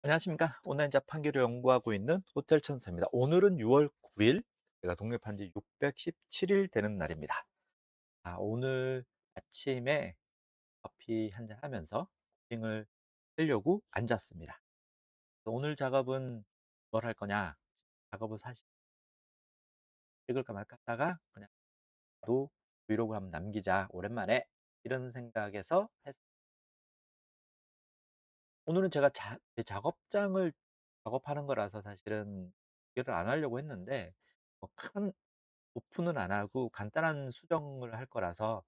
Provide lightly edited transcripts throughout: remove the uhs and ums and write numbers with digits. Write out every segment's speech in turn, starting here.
안녕하십니까. 온라인 자판기를 연구하고 있는 호텔 천사입니다. 오늘은 6월 9일, 제가 독립한 지 617일 되는 날입니다. 오늘 아침에 커피 한잔 하면서 코딩을 하려고 앉았습니다. 오늘 작업은 뭘 할 거냐? 작업을 사실 찍을까 말까 하다가 그냥 또 브이로그 한번 남기자. 오랜만에 이런 생각에서 오늘은 제가 제 작업장을 작업하는 거라서 사실은 공개를 안 하려고 했는데 큰 오픈은 안 하고 간단한 수정을 할 거라서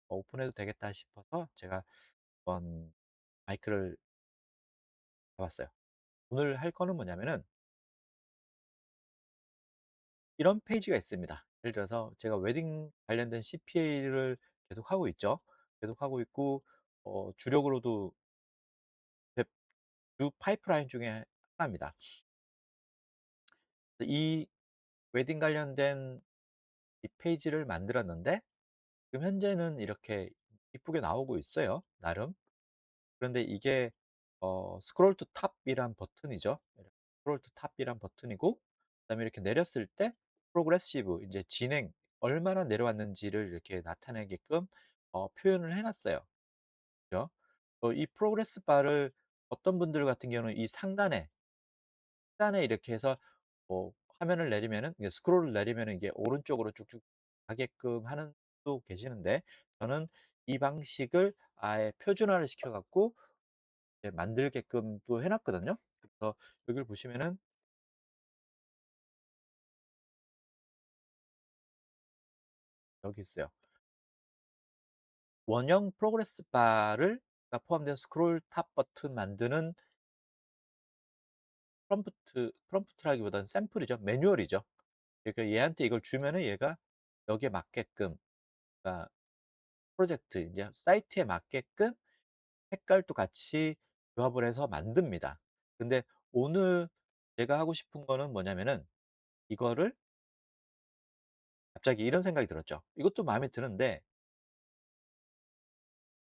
오픈해도 되겠다 싶어서 제가 한번 마이크를 잡았어요. 오늘 할 거는 뭐냐면은 이런 페이지가 있습니다. 예를 들어서 제가 웨딩 관련된 CPA를 계속 하고 있죠. 계속 하고 있고 주력으로도 주 파이프라인 중에 하나입니다. 이 웨딩 관련된 이 페이지를 만들었는데 지금 현재는 이렇게 이쁘게 나오고 있어요, 나름. 그런데 이게 스크롤 투 탑이란 버튼이죠. 스크롤 투 탑이란 버튼이고, 그다음에 이렇게 내렸을 때 프로그레시브 이제 진행 얼마나 내려왔는지를 이렇게 나타내게끔 표현을 해 놨어요. 그죠? 이 프로그레스 바를 어떤 분들 같은 경우는 이 상단에 이렇게 해서 화면을 내리면은 이게 스크롤을 내리면은 이게 오른쪽으로 쭉쭉 가게끔 하는 분도 계시는데, 저는 이 방식을 아예 표준화를 시켜 갖고 만들게끔 또 해 놨거든요. 그래서 여기를 보시면은 여기 있어요. 원형 프로그레스 바를 가 포함된 스크롤 탑 버튼 만드는 프롬프트라기보다는 샘플이죠. 매뉴얼이죠. 그러니까 얘한테 이걸 주면은 얘가 여기에 맞게끔, 그러니까 프로젝트 이제 사이트에 맞게끔 색깔도 같이 조합을 해서 만듭니다. 근데 오늘 제가 하고 싶은 거는 뭐냐면은 이거를 갑자기 이런 생각이 들었죠. 이것도 마음에 드는데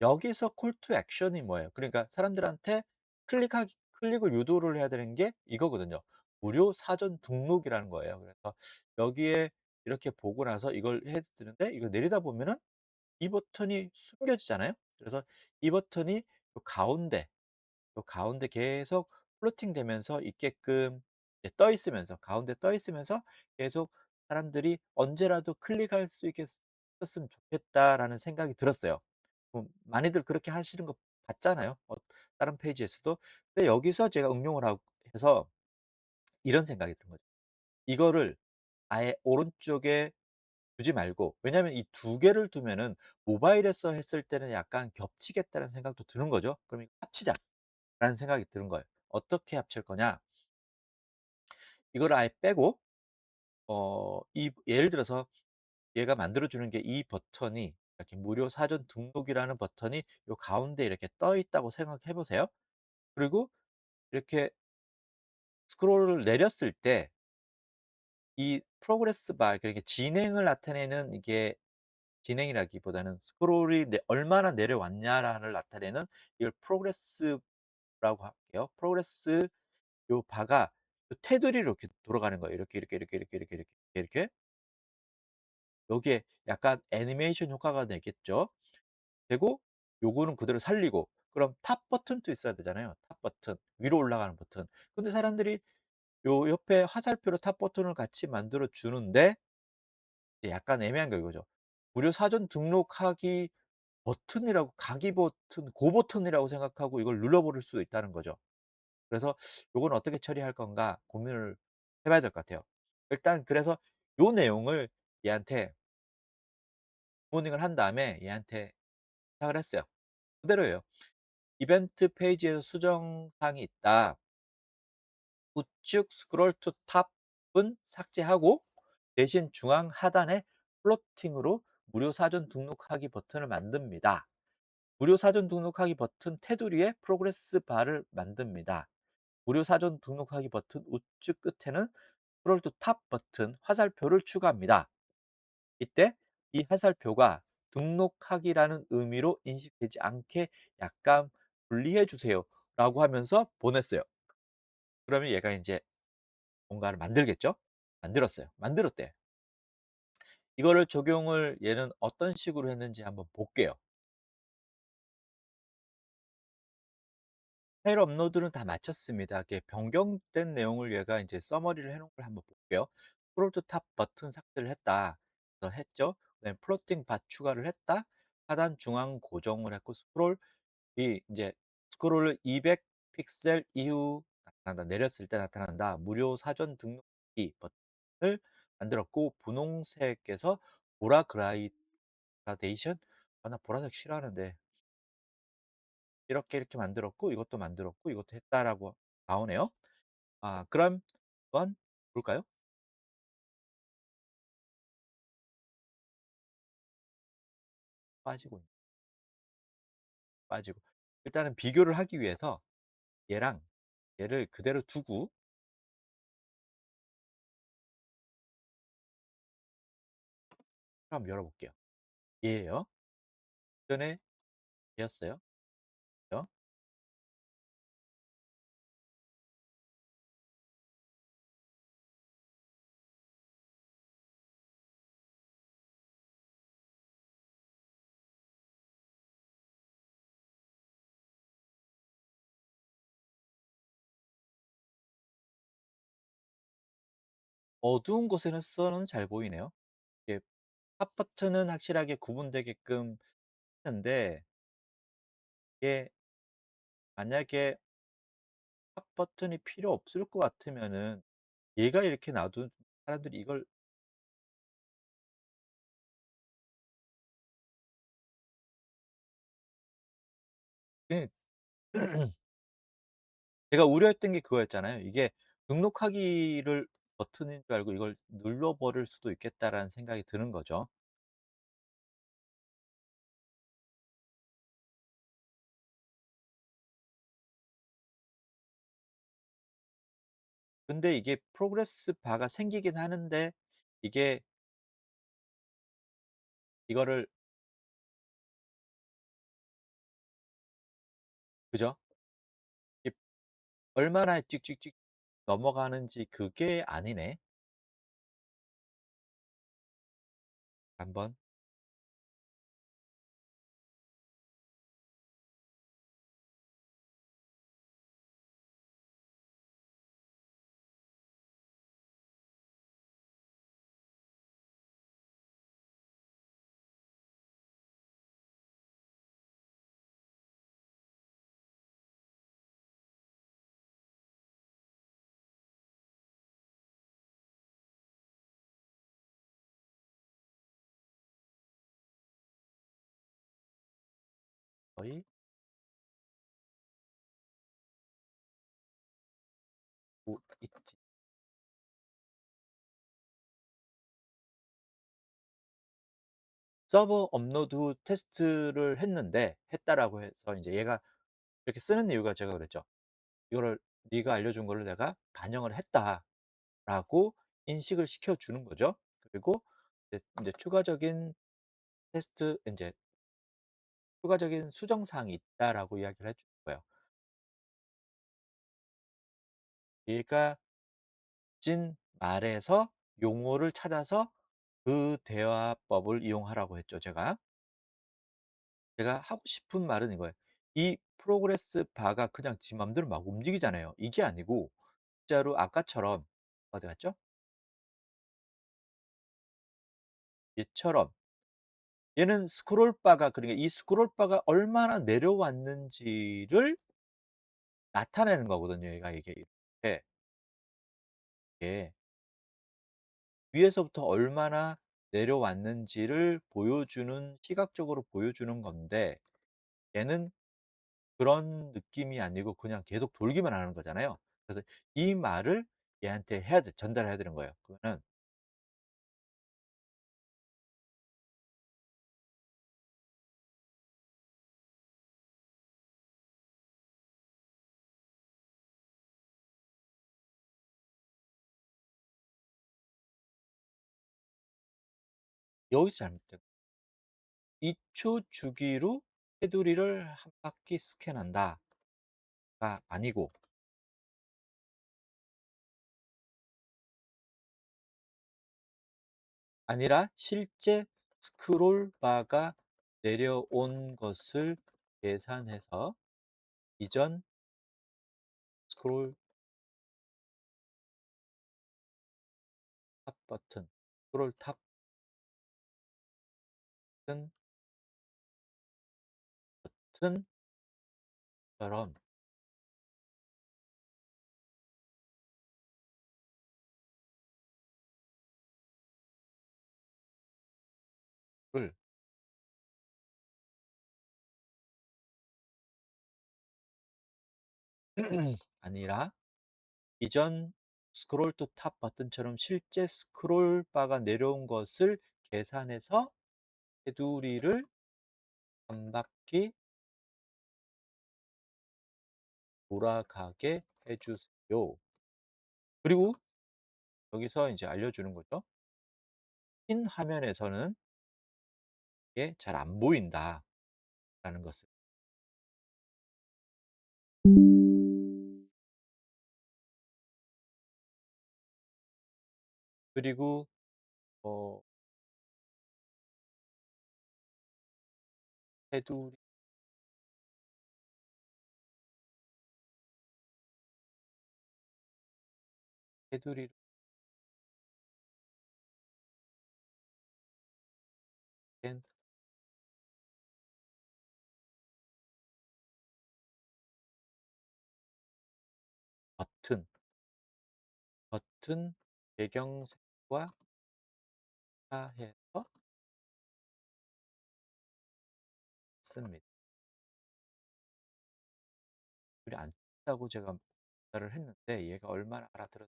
여기서 콜 투 액션이 뭐예요? 그러니까 사람들한테 클릭을 유도를 해야 되는 게 이거거든요. 무료 사전 등록이라는 거예요. 그래서 여기에 이렇게 보고 나서 이걸 해야 되는데 이거 내리다 보면은 이 버튼이 숨겨지잖아요. 그래서 이 버튼이 요 가운데 계속 플로팅 되면서 있게끔 이제 떠 있으면서 가운데 떠 있으면서 계속 사람들이 언제라도 클릭할 수 있게 했으면 좋겠다라는 생각이 들었어요. 많이들 그렇게 하시는 거 봤잖아요. 다른 페이지에서도. 근데 여기서 제가 응용을 하고 해서 이런 생각이 든 거죠. 이거를 아예 오른쪽에 두지 말고, 왜냐하면 이 두 개를 두면은 모바일에서 했을 때는 약간 겹치겠다는 생각도 드는 거죠. 그럼 이거 '합치자.'라는 생각이 드는 거예요. 어떻게 합칠 거냐? 이거를 아예 빼고 이 예를 들어서 얘가 만들어 주는 게 이 버튼이 이렇게 무료 사전 등록이라는 버튼이 요 가운데 이렇게 떠 있다고 생각해 보세요. 그리고 이렇게 스크롤을 내렸을 때 이 프로그레스 바, 그러니까 진행을 나타내는, 이게 진행이라기보다는 스크롤이 얼마나 내려왔냐를 나타내는 이걸 프로그레스라고 할게요. 프로그레스 요 바가 요 테두리로 이렇게 돌아가는 거예요. 이렇게. 여기에 약간 애니메이션 효과가 되겠죠. 되고 요거는 그대로 살리고, 그럼 탑 버튼도 있어야 되잖아요. 탑 버튼. 위로 올라가는 버튼. 근데 사람들이 요 옆에 화살표로 탑 버튼을 같이 만들어 주는데 약간 애매한 거 이거죠. 무료 사전 등록하기 버튼이라고, 가기 버튼, 고 버튼이라고 생각하고 이걸 눌러버릴 수도 있다는 거죠. 그래서 요건 어떻게 처리할 건가 고민을 해 봐야 될 것 같아요. 일단 그래서 요 내용을 얘한테 부모닝을 한 다음에 얘한테 부탁을 했어요. 그대로예요. "이벤트 페이지에서 수정 사항이 있다. 우측 스크롤 투 탑은 삭제하고 대신 중앙 하단에 플로팅으로 무료 사전 등록하기 버튼을 만듭니다. 무료 사전 등록하기 버튼 테두리에 프로그레스 바를 만듭니다. 무료 사전 등록하기 버튼 우측 끝에는 스크롤 투 탑 버튼 화살표를 추가합니다. 이때 이 화살표가 등록하기라는 의미로 인식되지 않게 약간 분리해 주세요."라고 하면서 보냈어요. 그러면 얘가 인제 뭔가를 만들겠죠? 만들었어요. 만들었대. 이거를 적용을 얘는 어떤 식으로 했는지 한번 볼게요. 파일 업로드는 다 마쳤습니다. 이렇게 변경된 내용을 얘가 인제 서머리를 해 놓은 걸 한번 볼게요. 스크롤 투 탑 버튼 삭제를 했다. 그래서 했죠. 그다음에 플로팅 바 추가를 했다. 하단 중앙 고정을 했고 스크롤이 인제 스크롤을 200 픽셀 이후 나타난다. 내렸을 때 나타난다. 무료 사전 등록기 버튼을 만들었고 분홍색에서 보라 그라데이션 나 보라색 싫어하는데 이렇게 만들었고 이것도 만들었고 이것도 했다라고 나오네요. 그럼 한번 볼까요? 빠지고 빠지고. 일단은 비교를 하기 위해서 얘랑 얘를 그대로 두고 한번 열어 볼게요. 얘예요. 전에 얘였어요. 그죠? 어두운 곳에서는 잘 보이네요. 이게 탑 버튼은 확실하게 구분되게끔 했는데 이게 만약에 탑 버튼이 필요 없을 것 같으면은 얘가 이렇게 놔둔 사람들이 이걸 그냥 제가 우려했던 게 그거였잖아요. 이게 등록하기를 버튼인 줄 알고 이걸 눌러 버릴 수도 있겠다라는 생각이 드는 거죠. 근데 이게 프로그레스 바가 생기긴 하는데 이게 이거를 그죠? 이 얼마나 찍찍찍 넘어가는지 그게 아니네. 한번 거의 뭐 있지. 서버 업로드 테스트를 했는데 했다라고 해서 인제 얘가 이렇게 쓰는 이유가 제가 그랬죠. "이거를 네가 알려준 거를 내가 반영을 했다."라고 인식을 시켜 주는 거죠. 그리고 이제 인제 추가적인 테스트 인제 "추가적인 수정 사항이 있다."라고 이야기를 해 주는 거예요. 얘가 진 말에서 용어를 찾아서 그 대화법을 이용하라고 했죠 제가. 제가 하고 싶은 말은 이거예요. 이 프로그레스 바가 그냥 지 맘대로 막 움직이잖아요. 이게 아니고 진짜로 아까처럼 어디 갔죠? 얘처럼 얘는 스크롤 바가 그러니까 이 스크롤 바가 얼마나 내려왔는지를 나타내는 거거든요 얘가 이게 이렇게. 이게 위에서부터 얼마나 내려왔는지를 보여주는 시각적으로 보여주는 건데 얘는 그런 느낌이 아니고 그냥 계속 돌기만 하는 거잖아요. 그래서 이 말을 얘한테 해야 돼 전달해야 되는 거예요. 그거는 여기서 잘못된 2초 주기로 테두리를 한 바퀴 스캔한다가 아니고 아니라 실제 스크롤 바가 내려온 것을 계산해서 이전 스크롤 탑 버튼, 스크롤 탑 버튼처럼 을 아니라 이전 스크롤 투 탑 버튼처럼 실제 스크롤 바가 내려온 것을 계산해서 테두리를 한 바퀴 돌아가게 해 주세요. 그리고 여기서 이제 알려주는 거죠. 흰 화면에서는 이게 잘 안 보인다라는 것을. 그리고 어 테두리 테두리 된 버튼, 버튼 배경색과 하해서 씁니다. 우리 안 쓴다고 제가 말을 했는데 얘가 얼마나 알아들었.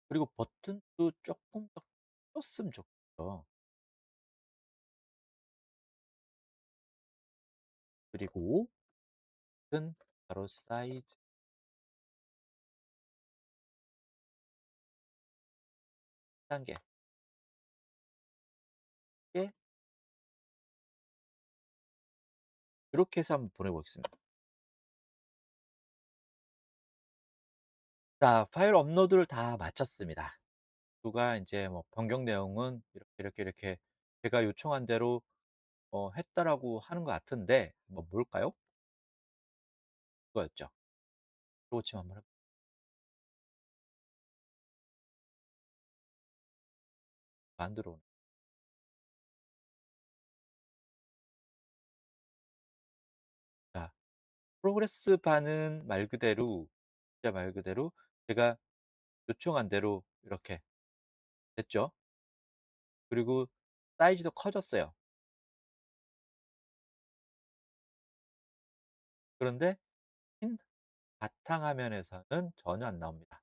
그리고 버튼도 조금 더 컸으면 좋겠어. 그리고 버튼 바로 사이즈 단계 예, 이렇게 해서 한번 보내보겠습니다. 자, 파일 업로드를 다 마쳤습니다. 누가 이제 뭐 변경 내용은 이렇게 제가 요청한 대로 했다라고 하는 것 같은데 뭐 뭘까요? 그거였죠. 그리고 지금 한번 안 들어오네. 자, 프로그레스 바는 말 그대로 진짜 말 그대로 제가 요청한 대로 이렇게 됐죠. 그리고 사이즈도 커졌어요. 그런데 흰 바탕화면에서는 전혀 안 나옵니다.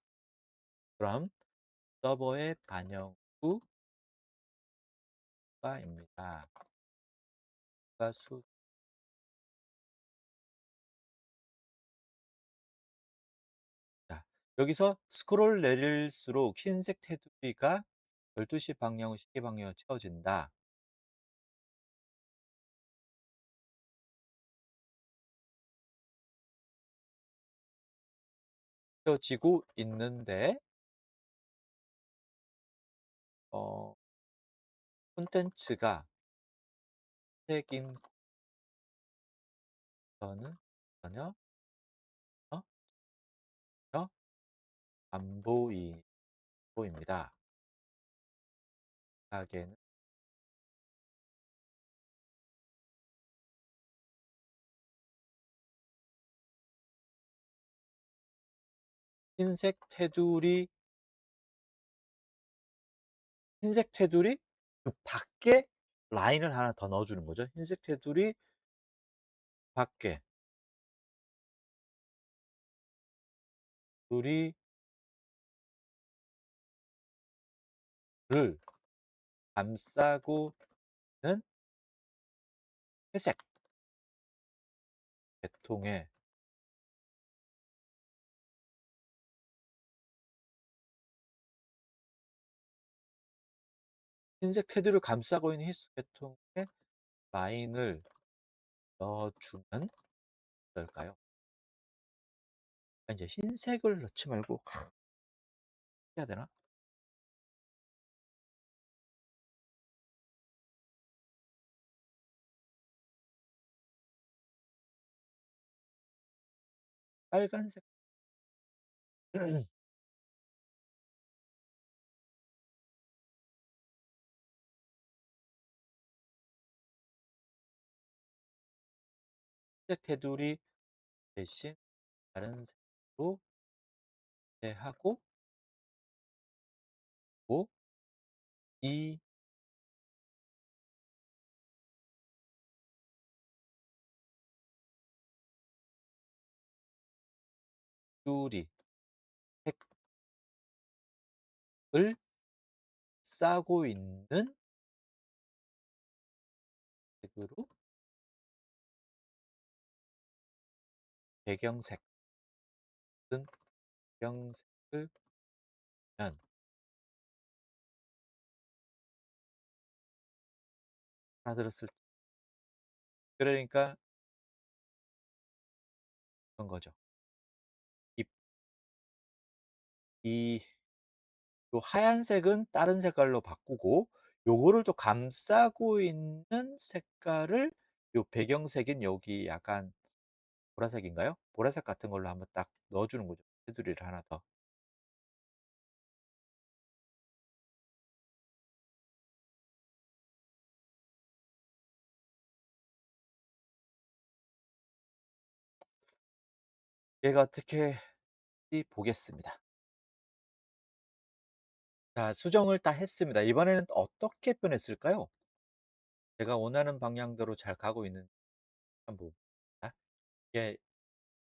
그럼 서버의 반영 후가입니다. 수 자, 여기서 스크롤 내릴수록 흰색 테두리가 12시 방향, 시계 방향으로 채워진다. 채워지고 있는데 어, 콘텐츠가 색인 거는 전혀 어? 전혀 안 보입니다. 하게는 흰색 테두리 흰색 테두리 그 밖에 라인을 하나 더 넣어주는 거죠. 흰색 테두리 밖에 테두리를 감싸고 있는 회색 계통의 흰색 테두리를 감싸고 있는 희수 계통의 라인을 넣어주면 어떨까요? 이제 흰색을 넣지 말고 해야 되나? 빨간색 흰색 테두리 대신 다른 색으로 하고 이 테두리 색을 싸고 있는 색으로 배경색 은 배경색을 면 알아들었을 때 그러니까 그런 거죠. 이 이 요 하얀색은 다른 색깔로 바꾸고 요거를 또 감싸고 있는 색깔을 요 배경색인 여기 약간 보라색인가요? 보라색 같은 걸로 한번 딱 넣어 주는 거죠, 테두리를 하나 더. 얘가 어떻게 보겠습니다. 자, 수정을 다 했습니다. 이번에는 어떻게 변했을까요? 제가 원하는 방향대로 잘 가고 있는지 한번 봅니다. 이게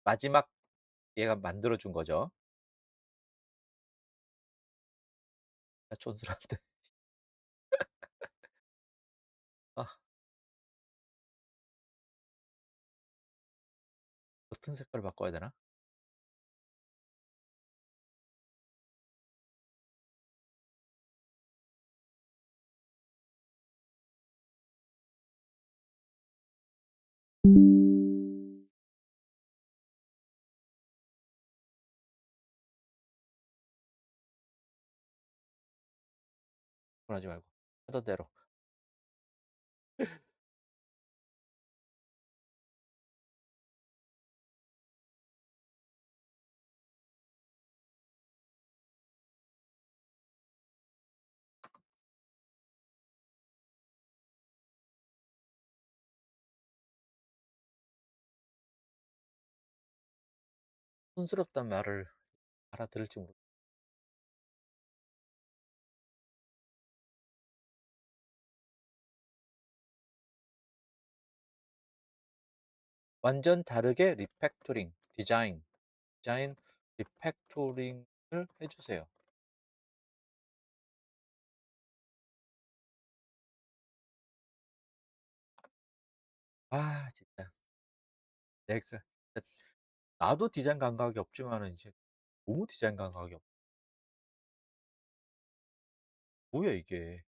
마지막 얘가 만들어 준 거죠. 아, 촌스러운데. 아, 버튼 색깔을 바꿔야 되나? 그러지 말고 하던 대로. 촌스럽단 말을 알아들을지 모르 완전 다르게 리팩토링, 디자인 리팩토링을 해 주세요. 아, 진짜. 내가 나도 디자인 감각이 없지만은 이제 너무 디자인 감각이 없 뭐야 이게.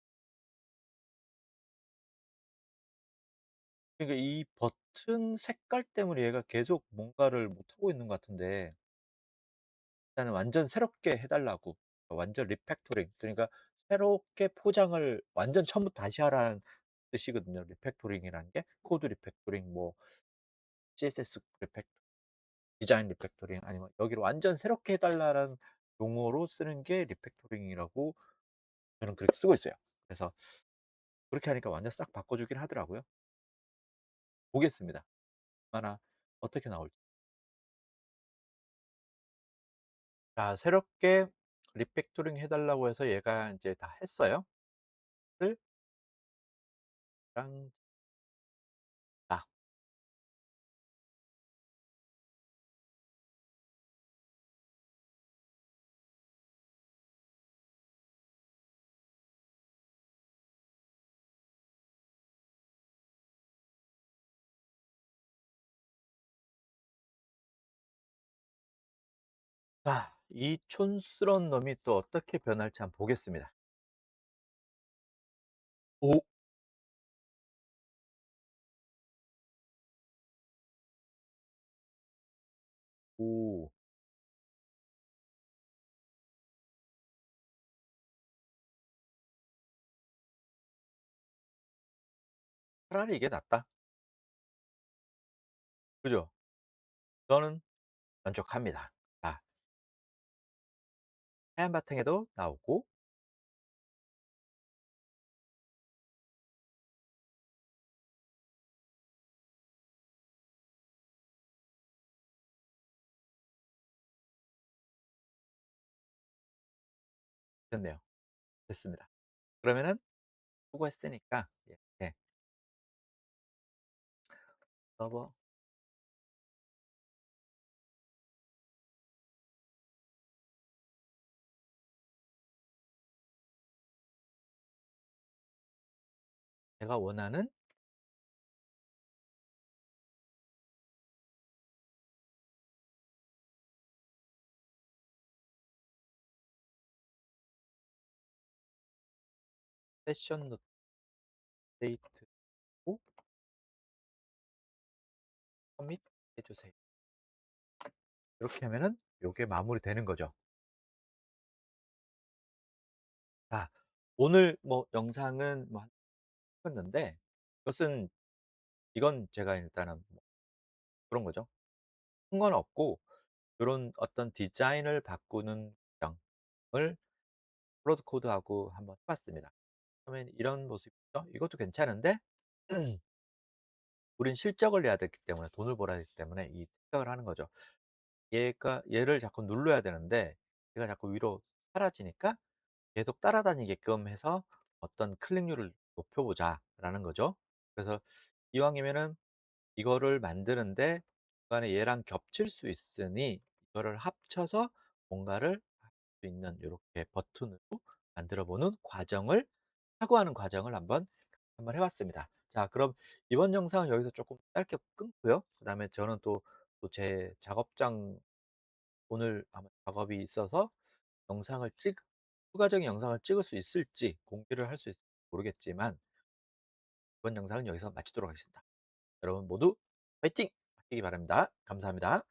그러니까 이 버튼 색깔 때문에 얘가 계속 뭔가를 못하고 있는 것 같은데 일단은 완전 새롭게 해 달라고. 완전 리팩토링. 그러니까 새롭게 포장을 완전 처음부터 다시 하라는 뜻이거든요. 리팩토링이라는 게. 코드 리팩토링 뭐 CSS 리팩 디자인 리팩토링 아니면 여기를 완전 새롭게 해 달라는 용어로 쓰는 게 리팩토링이라고 저는 그렇게 쓰고 있어요. 그래서 그렇게 하니까 완전 싹 바꿔 주긴 하더라고요. 보겠습니다. 얼마나 어떻게 나올지. 자, 새롭게 리팩토링 해 달라고 해서 얘가 인제 다 했어요. 를 랑 다. 자, 이 촌스러운 놈이 또 어떻게 변할지 한번 보겠습니다. 오. 오. 차라리 이게 낫다. 그죠? 저는 만족합니다. 아, 하얀 바탕에도 나오고 됐네요. 됐습니다. 그러면은 수고했으니까 예 서버 제가 원하는 세션 노테이트고 커밋 해 주세요. 이렇게 하면은 요게 마무리되는 거죠. 자, 오늘 뭐 영상은 뭐 했는데 이것은 이건 제가 일단은 뭐 그런 거죠. 큰 건 없고 요런 어떤 디자인을 바꾸는 과정을 플로드 코드하고 한번 해 봤습니다. 그러면 이런 모습이죠. 이것도 괜찮은데 우린 실적을 내야 되기 때문에 돈을 벌어야 되기 때문에 이 생각을 하는 거죠. 얘를 자꾸 눌러야 되는데 얘가 자꾸 위로 사라지니까 계속 따라다니게끔 해서 어떤 클릭률을 높여보자라는 거죠. 그래서 이왕이면은 이거를 만드는데 중간에 얘랑 겹칠 수 있으니 이거를 합쳐서 뭔가를 할 수 있는 요렇게 버튼으로 만들어 보는 과정을 사고하는 과정을 한번 해 봤습니다. 자, 그럼 이번 영상은 여기서 조금 짧게 끊고요. 그다음에 저는 또 제 작업장 오늘 아마 작업이 있어서 영상을 찍 추가적인 영상을 찍을 수 있을지 공개를 할 수 있을지 모르겠지만 이번 영상은 여기서 마치도록 하겠습니다. 여러분 모두 화이팅 하시기 바랍니다. 감사합니다.